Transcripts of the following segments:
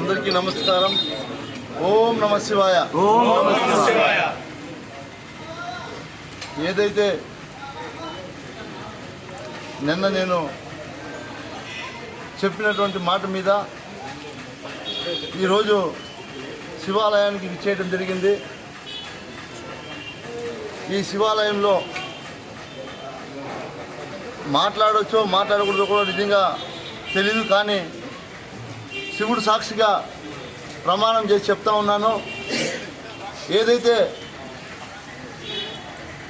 అందరికీ నమస్కారం. ఓం నమ శివాయ. ఓం నమ శివాయ. ఏదైతే నిన్న నేను చెప్పినటువంటి మాట మీద ఈరోజు శివాలయానికి ఇచ్చేయడం జరిగింది. ఈ శివాలయంలో మాట్లాడవచ్చో మాట్లాడకూడదో కూడా నిజంగా తెలీదు, కానీ శివుడు సాక్షిగా ప్రమాణం చేసి చెప్తా ఉన్నాను. ఏదైతే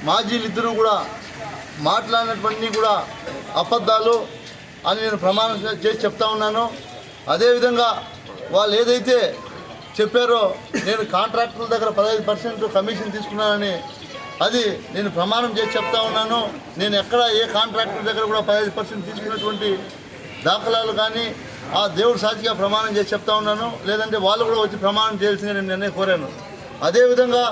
మాజీలిద్దరూ కూడా మాట్లాడినటువంటి కూడా అబద్ధాలు అని నేను ప్రమాణం చేసి చెప్తా ఉన్నాను. అదేవిధంగా వాళ్ళు ఏదైతే చెప్పారో నేను కాంట్రాక్టర్ల దగ్గర 15% కమిషన్ తీసుకున్నానని అది నేను ప్రమాణం చేసి చెప్తా ఉన్నాను. నేను ఎక్కడ ఏ కాంట్రాక్టర్ దగ్గర కూడా 15% తీసుకున్నటువంటి దాఖలాలు కానీ ఆ దేవుడు సాక్షిగా ప్రమాణం చేసి చెప్తా ఉన్నాను. లేదంటే వాళ్ళు కూడా వచ్చి ప్రమాణం చేయాల్సిందే నేను నిన్నే కోరాను. అదేవిధంగా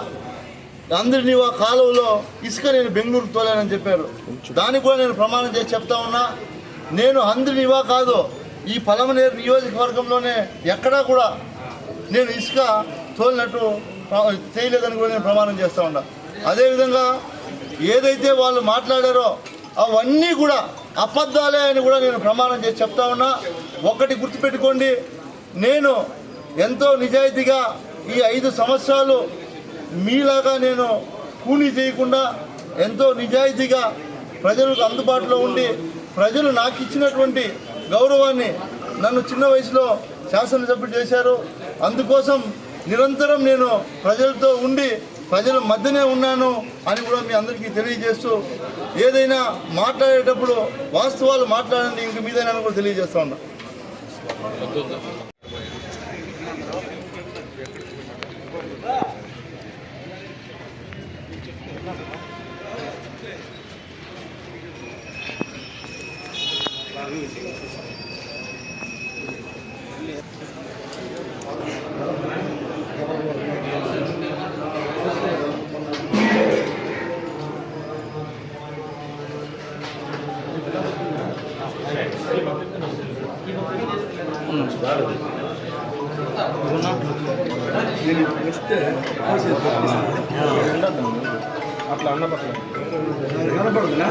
అందరినీ ఆ కాలువలో ఇసుక నేను బెంగళూరు తోలానని చెప్పారు. దానికి కూడా నేను ప్రమాణం చేసి చెప్తా ఉన్నా. నేను అందరినివా కాదు, ఈ పలమనేరు నియోజకవర్గంలోనే ఎక్కడా కూడా నేను ఇసుక తోలినట్టు చేయలేదని కూడా నేను ప్రమాణం చేస్తూ ఉన్నా. అదేవిధంగా ఏదైతే వాళ్ళు మాట్లాడారో అవన్నీ కూడా అబద్ధాలే అని కూడా నేను ప్రమాణం చేసి చెప్తా ఉన్నా. ఒక్కటి గుర్తుపెట్టుకోండి, నేను ఎంతో నిజాయితీగా ఈ 5 సంవత్సరాలు మీలాగా నేను కూలీ చేయకుండా ఎంతో నిజాయితీగా ప్రజలకు అందుబాటులో ఉండి ప్రజలు నాకు ఇచ్చినటువంటి గౌరవాన్ని నన్ను చిన్న వయసులో శాసనసభ్యుడు చేశారు. అందుకోసం నిరంతరం నేను ప్రజలతో ఉండి ప్రజల మధ్యనే ఉన్నాను అని కూడా మీ అందరికీ తెలియజేస్తూ ఏదైనా మాట్లాడేటప్పుడు వాస్తవాలు మాట్లాడండి, ఇంక మీదైనా కూడా తెలియజేస్తా ఉన్నా. అట్లా అన్న పట్ల కనపడుతుందా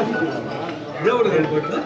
దేవుడు కనపడుతుందా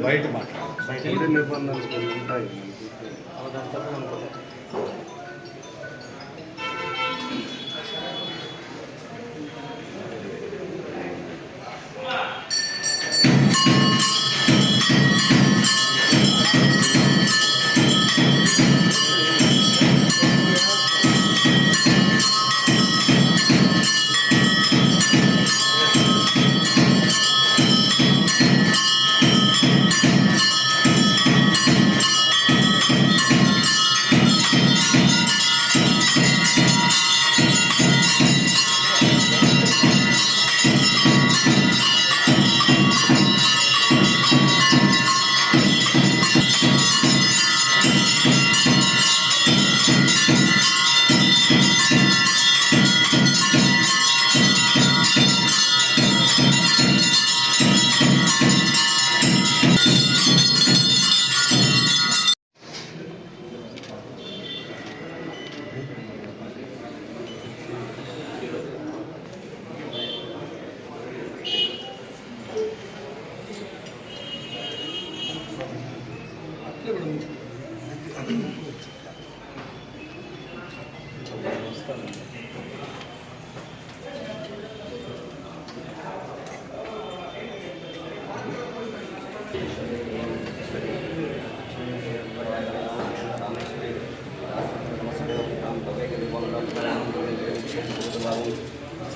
బయట మాట్లాడు నిబంధనలు ఉంటాయి.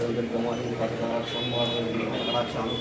దుర్గమాని కటాక్షాను